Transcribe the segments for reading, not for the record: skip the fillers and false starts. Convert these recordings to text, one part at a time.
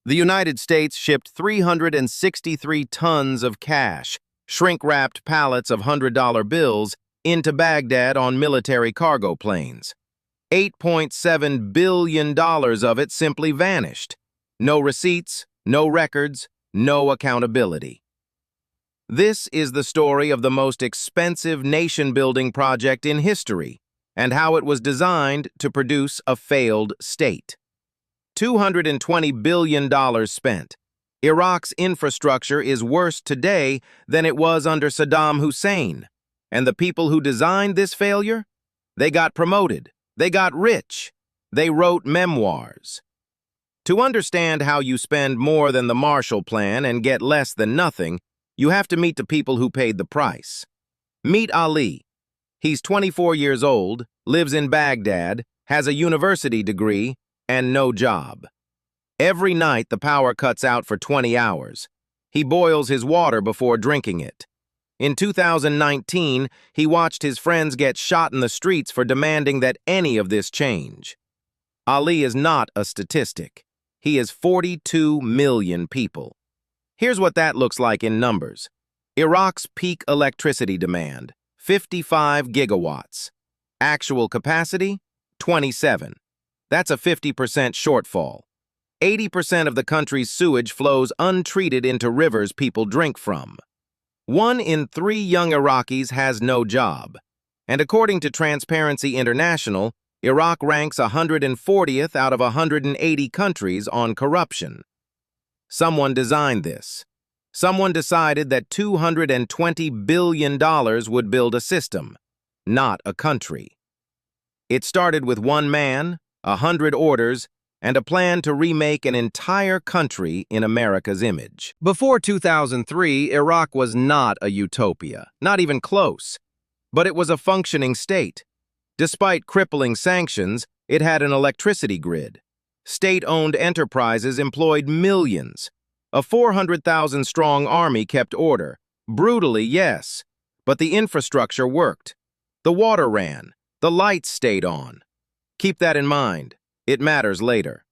The United States shipped 363 tons of cash, shrink-wrapped pallets of $100 bills, into Baghdad on military cargo planes. $8.7 billion of it simply vanished. No receipts, no records, no accountability. This is the story of the most expensive nation-building project in history and how it was designed to produce a failed state. $220 billion spent. Iraq's infrastructure is worse today than it was under Saddam Hussein. And the people who designed this failure? They got promoted. They got rich. They wrote memoirs. To understand how you spend more than the Marshall Plan and get less than nothing, you have to meet the people who paid the price. Meet Ali. He's 24 years old, lives in Baghdad, has a university degree, and no job. Every night the power cuts out for 20 hours. He boils his water before drinking it. In 2019, he watched his friends get shot in the streets for demanding that any of this change. Ali is not a statistic. He is 42 million people. Here's what that looks like in numbers. Iraq's peak electricity demand, 55 gigawatts. Actual capacity, 27. That's a 50% shortfall. 80% of the country's sewage flows untreated into rivers people drink from. 1 in 3 young Iraqis has no job. And according to Transparency International, Iraq ranks 140th out of 180 countries on corruption. Someone designed this. Someone decided that $220 billion would build a system, not a country. It started with one man, 100 orders, and a plan to remake an entire country in America's image. Before 2003, Iraq was not a utopia, not even close. But it was a functioning state. Despite crippling sanctions, it had an electricity grid. State-owned enterprises employed millions. A 400,000-strong army kept order. Brutally, yes. But the infrastructure worked. The water ran. The lights stayed on. Keep that in mind. It matters later.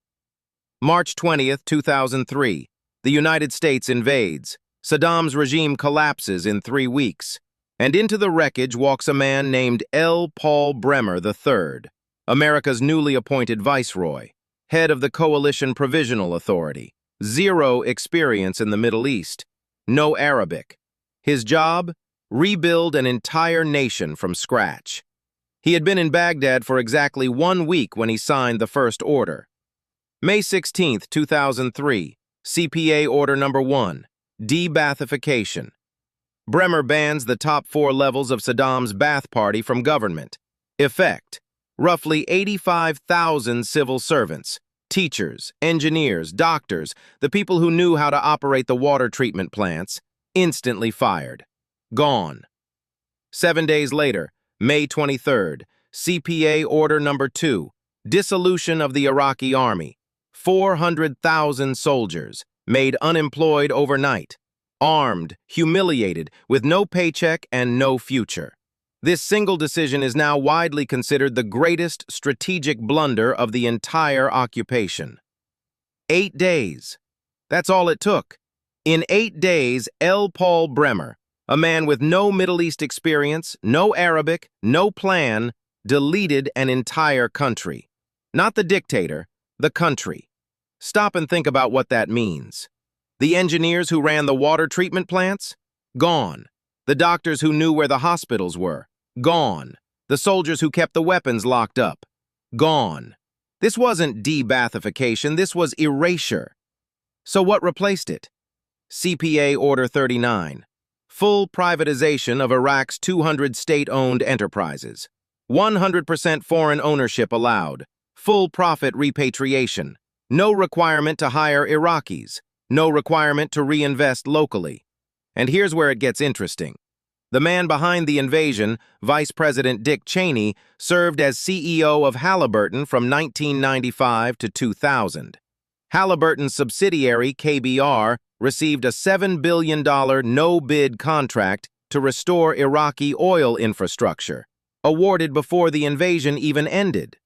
March 20th, 2003. The United States invades. Saddam's regime collapses in 3 weeks. And into the wreckage walks a man named L. Paul Bremer III, America's newly appointed viceroy, head of the Coalition Provisional Authority. 0 experience in the Middle East. No Arabic. His job? Rebuild an entire nation from scratch. He had been in Baghdad for exactly 1 week when he signed the first order. May 16, 2003, CPA Order Number 1, de-baathification. Bremer bans the top 4 levels of Saddam's Ba'ath Party from government. Effect: roughly 85,000 civil servants, teachers, engineers, doctors, the people who knew how to operate the water treatment plants, instantly fired. Gone. 7 days later, May 23rd, CPA Order Number 2, dissolution of the Iraqi army. 400,000 soldiers, made unemployed overnight, armed, humiliated, with no paycheck and no future. This single decision is now widely considered the greatest strategic blunder of the entire occupation. 8 days. That's all it took. In 8 days, L. Paul Bremer, a man with no Middle East experience, no Arabic, no plan, deleted an entire country. Not the dictator, the country. Stop and think about what that means. The engineers who ran the water treatment plants? Gone. The doctors who knew where the hospitals were? Gone. The soldiers who kept the weapons locked up? Gone. This wasn't de-baathification, this was erasure. So what replaced it? CPA Order 39. Full privatization of Iraq's 200 state-owned enterprises. 100% foreign ownership allowed. Full profit repatriation. No requirement to hire Iraqis. No requirement to reinvest locally. And here's where it gets interesting. The man behind the invasion, Vice President Dick Cheney, served as CEO of Halliburton from 1995 to 2000. Halliburton's subsidiary, KBR, received a $7 billion no-bid contract to restore Iraqi oil infrastructure, awarded before the invasion even ended.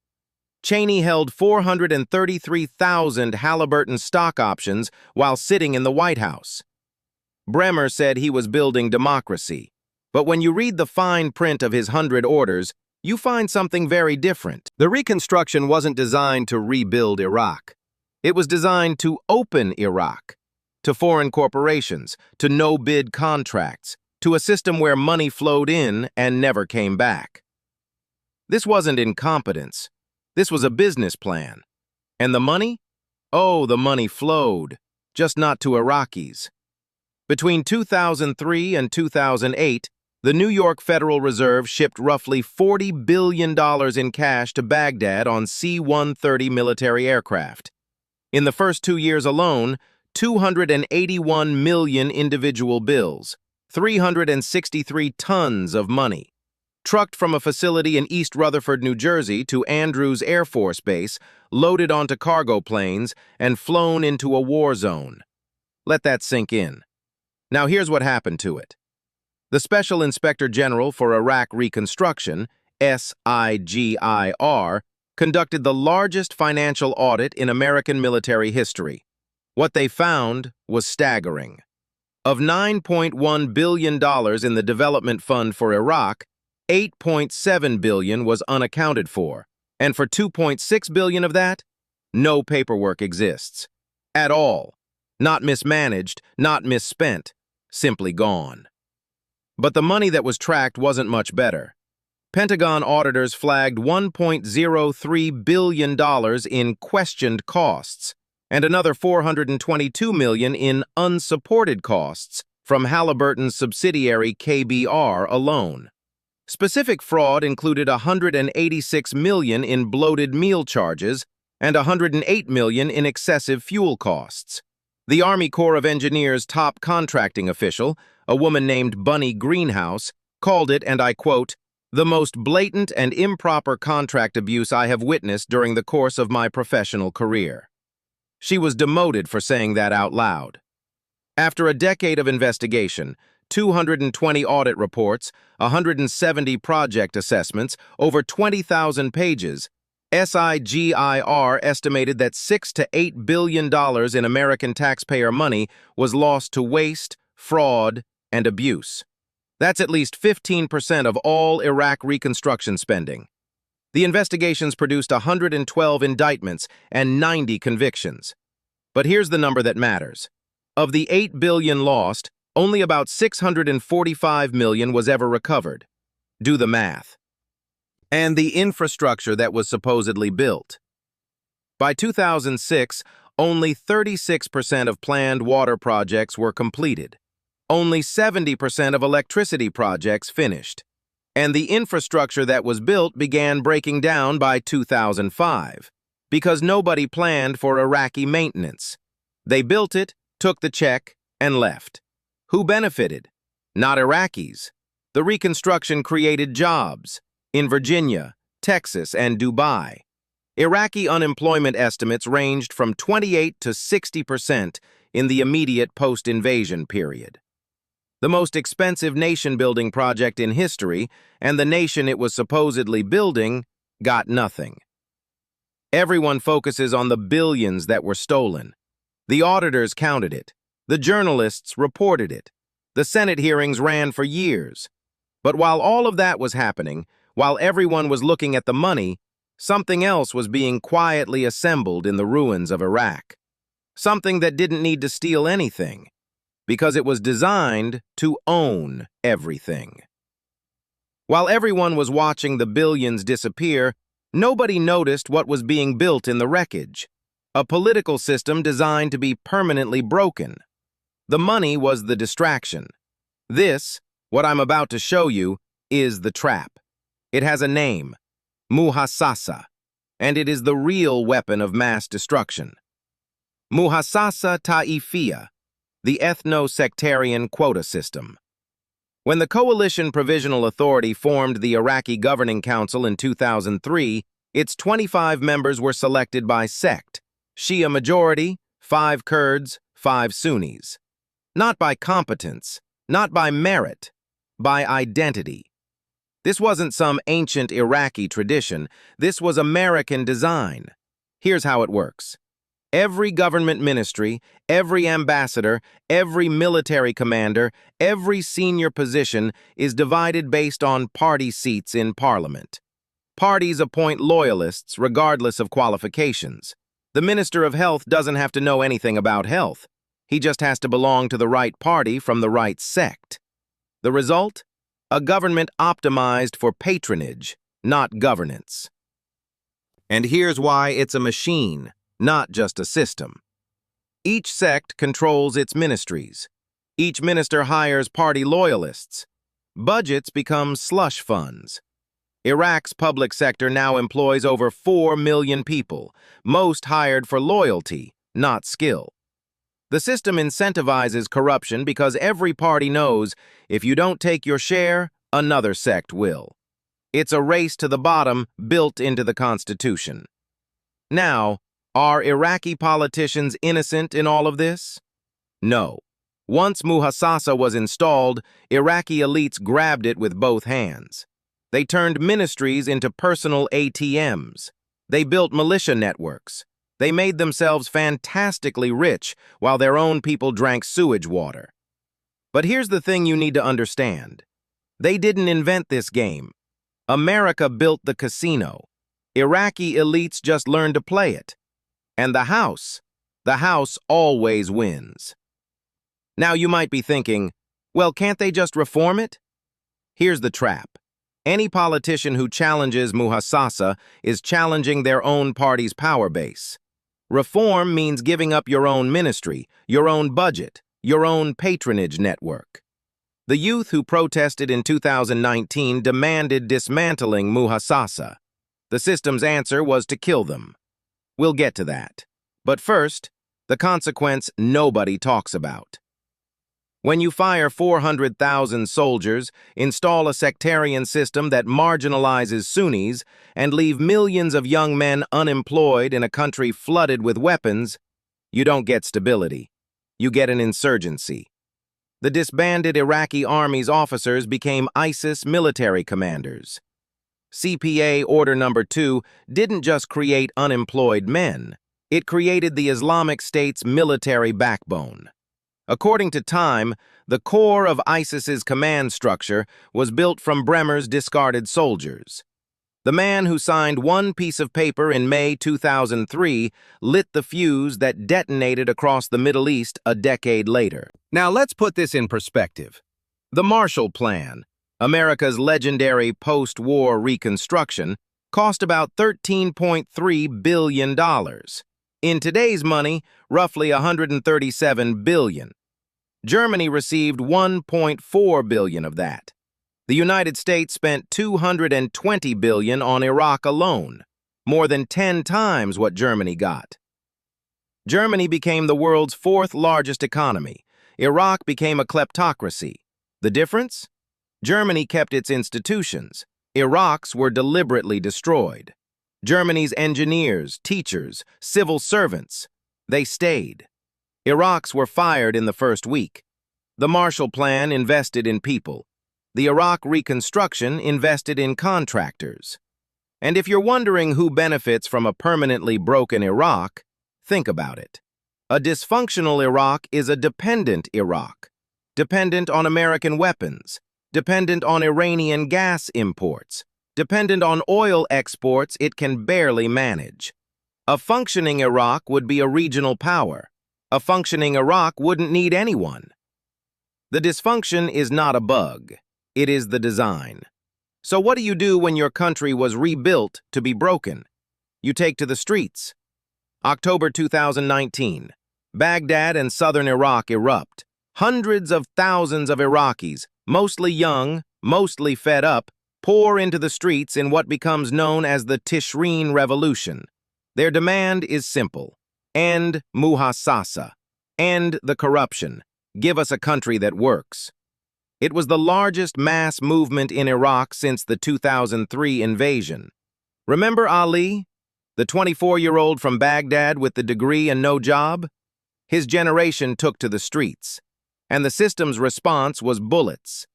Cheney held 433,000 Halliburton stock options while sitting in the White House. Bremer said he was building democracy. But when you read the fine print of his 100 orders, you find something very different. The reconstruction wasn't designed to rebuild Iraq. It was designed to open Iraq to foreign corporations, to no-bid contracts, to a system where money flowed in and never came back. This wasn't incompetence. This was a business plan. And the money? Oh, the money flowed, just not to Iraqis. Between 2003 and 2008, the New York Federal Reserve shipped roughly $40 billion in cash to Baghdad on C-130 military aircraft. In the first 2 years alone, 281 million individual bills, 363 tons of money, trucked from a facility in East Rutherford, New Jersey to Andrews Air Force Base, loaded onto cargo planes, and flown into a war zone. Let that sink in. Now here's what happened to it. The Special Inspector General for Iraq Reconstruction, SIGIR, conducted the largest financial audit in American military history. What they found was staggering. Of $9.1 billion in the development fund for Iraq, $8.7 billion was unaccounted for, and for $2.6 billion of that, no paperwork exists. At all. Not mismanaged, not misspent, simply gone. But the money that was tracked wasn't much better. Pentagon auditors flagged $1.03 billion in questioned costs, and another $422 million in unsupported costs from Halliburton's subsidiary KBR alone. Specific fraud included $186 million in bloated meal charges and $108 million in excessive fuel costs. The Army Corps of Engineers' top contracting official, a woman named Bunny Greenhouse, called it, and I quote, "the most blatant and improper contract abuse I have witnessed during the course of my professional career." She was demoted for saying that out loud. After a decade of investigation, 220 audit reports, 170 project assessments, over 20,000 pages, SIGIR estimated that $6 to $8 billion in American taxpayer money was lost to waste, fraud, and abuse. That's at least 15% of all Iraq reconstruction spending. The investigations produced 112 indictments and 90 convictions. But here's the number that matters. Of the $8 billion lost, only about $645 million was ever recovered. Do the math. And the infrastructure that was supposedly built. By 2006, only 36% of planned water projects were completed. Only 70% of electricity projects finished. And the infrastructure that was built began breaking down by 2005, because nobody planned for Iraqi maintenance. They built it, took the check, and left. Who benefited? Not Iraqis. The reconstruction created jobs in Virginia, Texas, and Dubai. Iraqi unemployment estimates ranged from 28 to 60% in the immediate post-invasion period. The most expensive nation-building project in history, and the nation it was supposedly building, got nothing. Everyone focuses on the billions that were stolen. The auditors counted it. The journalists reported it. The Senate hearings ran for years. But while all of that was happening, while everyone was looking at the money, something else was being quietly assembled in the ruins of Iraq. Something that didn't need to steal anything, because it was designed to own everything. While everyone was watching the billions disappear, nobody noticed what was being built in the wreckage. A political system designed to be permanently broken. The money was the distraction. This, what I'm about to show you, is the trap. It has a name, Muhasasa, and it is the real weapon of mass destruction. Muhasasa Taifiyya, the ethno-sectarian quota system. When the Coalition Provisional Authority formed the Iraqi Governing Council in 2003, its 25 members were selected by sect, Shia majority, 5 Kurds, 5 Sunnis. Not by competence, not by merit, by identity. This wasn't some ancient Iraqi tradition. This was American design. Here's how it works. Every government ministry, every ambassador, every military commander, every senior position is divided based on party seats in parliament. Parties appoint loyalists regardless of qualifications. The Minister of Health doesn't have to know anything about health. He just has to belong to the right party from the right sect. The result? A government optimized for patronage, not governance. And here's why it's a machine, not just a system. Each sect controls its ministries. Each minister hires party loyalists. Budgets become slush funds. Iraq's public sector now employs over 4 million people, most hired for loyalty, not skill. The system incentivizes corruption because every party knows if you don't take your share, another sect will. It's a race to the bottom built into the Constitution. Now, are Iraqi politicians innocent in all of this? No. Once Muhasasa was installed, Iraqi elites grabbed it with both hands. They turned ministries into personal ATMs. They built militia networks. They made themselves fantastically rich while their own people drank sewage water. But here's the thing you need to understand. They didn't invent this game. America built the casino. Iraqi elites just learned to play it. And the house always wins. Now you might be thinking, well, can't they just reform it? Here's the trap. Any politician who challenges Muhasasa is challenging their own party's power base. Reform means giving up your own ministry, your own budget, your own patronage network. The youth who protested in 2019 demanded dismantling Muhasasa. The system's answer was to kill them. We'll get to that. But first, the consequence nobody talks about. When you fire 400,000 soldiers, install a sectarian system that marginalizes Sunnis, and leave millions of young men unemployed in a country flooded with weapons, you don't get stability. You get an insurgency. The disbanded Iraqi army's officers became ISIS military commanders. CPA Order Number 2 didn't just create unemployed men. It created the Islamic State's military backbone. According to Time, the core of ISIS's command structure was built from Bremer's discarded soldiers. The man who signed one piece of paper in May 2003 lit the fuse that detonated across the Middle East a decade later. Now let's put this in perspective. The Marshall Plan, America's legendary post-war reconstruction, cost about $13.3 billion. In today's money, roughly $137 billion. Germany received $1.4 billion of that. The United States spent $220 billion on Iraq alone, more than 10 times what Germany got. Germany became the world's fourth largest economy. Iraq became a kleptocracy. The difference? Germany kept its institutions. Iraq's were deliberately destroyed. Germany's engineers, teachers, civil servants, they stayed. Iraq's were fired in the first week. The Marshall Plan invested in people. The Iraq reconstruction invested in contractors. And if you're wondering who benefits from a permanently broken Iraq, think about it. A dysfunctional Iraq is a dependent Iraq, dependent on American weapons, dependent on Iranian gas imports, dependent on oil exports it can barely manage. A functioning Iraq would be a regional power. A functioning Iraq wouldn't need anyone. The dysfunction is not a bug. It is the design. So what do you do when your country was rebuilt to be broken? You take to the streets. October 2019. Baghdad and southern Iraq erupt. Hundreds of thousands of Iraqis, mostly young, mostly fed up, pour into the streets in what becomes known as the Tishreen Revolution. Their demand is simple. End Muhasasa. End the corruption. Give us a country that works. It was the largest mass movement in Iraq since the 2003 invasion. Remember Ali, the 24-year-old from Baghdad with the degree and no job? His generation took to the streets, and the system's response was bullets.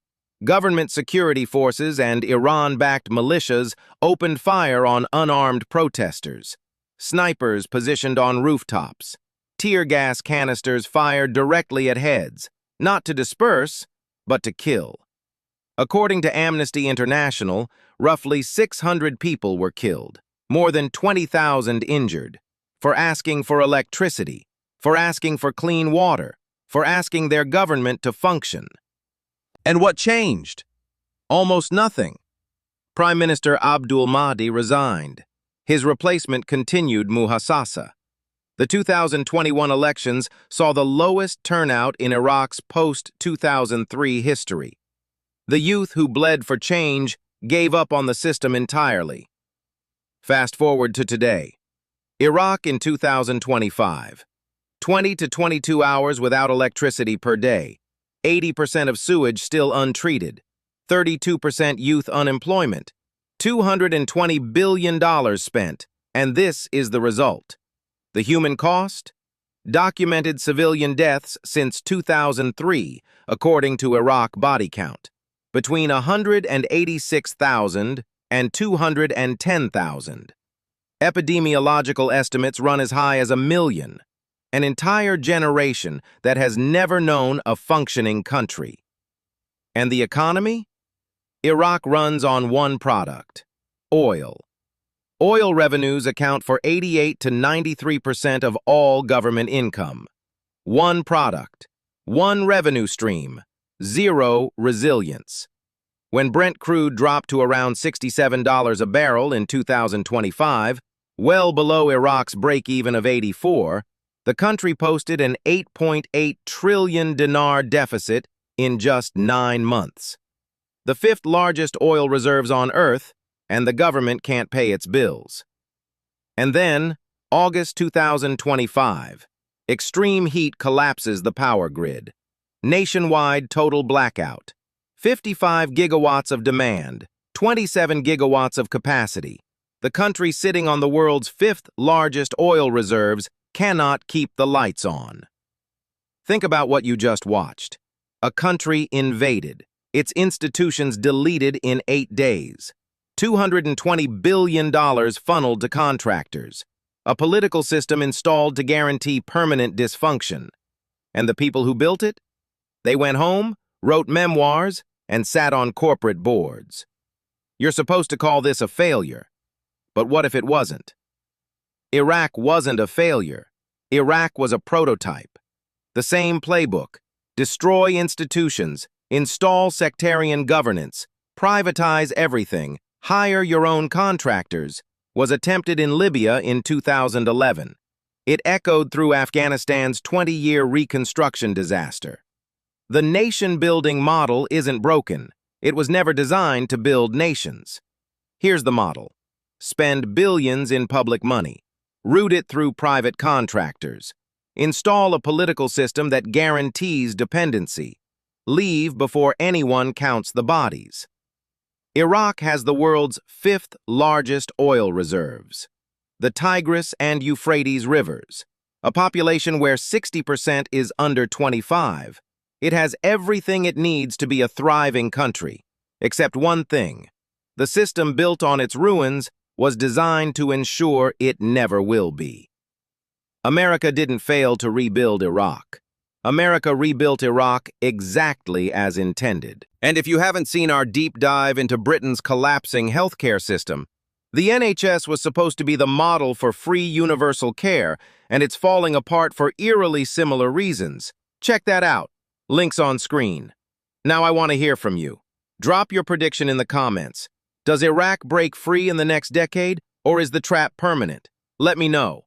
Government security forces and Iran-backed militias opened fire on unarmed protesters. Snipers positioned on rooftops. Tear gas canisters fired directly at heads, not to disperse, but to kill. According to Amnesty International, roughly 600 people were killed, more than 20,000 injured, for asking for electricity, for asking for clean water, for asking their government to function. And what changed? Almost nothing. Prime Minister Abdul Mahdi resigned. His replacement continued Muhasasa. The 2021 elections saw the lowest turnout in Iraq's post-2003 history. The youth who bled for change gave up on the system entirely. Fast forward to today. Iraq in 2025. 20 to 22 hours without electricity per day. 80% of sewage still untreated. 32% youth unemployment. $220 billion spent. And this is the result. The human cost? Documented civilian deaths since 2003, according to Iraq body count. Between 186,000 and 210,000. Epidemiological estimates run as high as 1 million. An entire generation that has never known a functioning country. And the economy? Iraq runs on one product: oil. Oil revenues account for 88 to 93% of all government income. One product, one revenue stream, zero resilience. When Brent crude dropped to around $67 a barrel in 2025, well below Iraq's break-even of 84, the country posted an 8.8 trillion dinar deficit in just 9 months. The 5th largest oil reserves on Earth, and the government can't pay its bills. And then, August 2025, extreme heat collapses the power grid. Nationwide total blackout. 55 gigawatts of demand, 27 gigawatts of capacity. The country sitting on the world's 5th largest oil reserves cannot keep the lights on. Think about what you just watched. A country invaded, its institutions deleted in 8 days. $220 billion funneled to contractors. A political system installed to guarantee permanent dysfunction. And the people who built it? They went home, wrote memoirs, and sat on corporate boards. You're supposed to call this a failure. But what if it wasn't? Iraq wasn't a failure. Iraq was a prototype. The same playbook: destroy institutions, install sectarian governance, privatize everything, hire your own contractors, was attempted in Libya in 2011. It echoed through Afghanistan's 20-year reconstruction disaster. The nation-building model isn't broken. It was never designed to build nations. Here's the model. Spend billions in public money. Route it through private contractors. Install a political system that guarantees dependency. Leave before anyone counts the bodies. Iraq has the world's 5th largest oil reserves. The Tigris and Euphrates rivers. A population where 60% is under 25. It has everything it needs to be a thriving country. Except one thing. The system built on its ruins was designed to ensure it never will be. America didn't fail to rebuild Iraq. America rebuilt Iraq exactly as intended. And if you haven't seen our deep dive into Britain's collapsing healthcare system, the NHS was supposed to be the model for free universal care, and it's falling apart for eerily similar reasons. Check that out. Links on screen. Now I want to hear from you. Drop your prediction in the comments. Does Iraq break free in the next decade, or is the trap permanent? Let me know.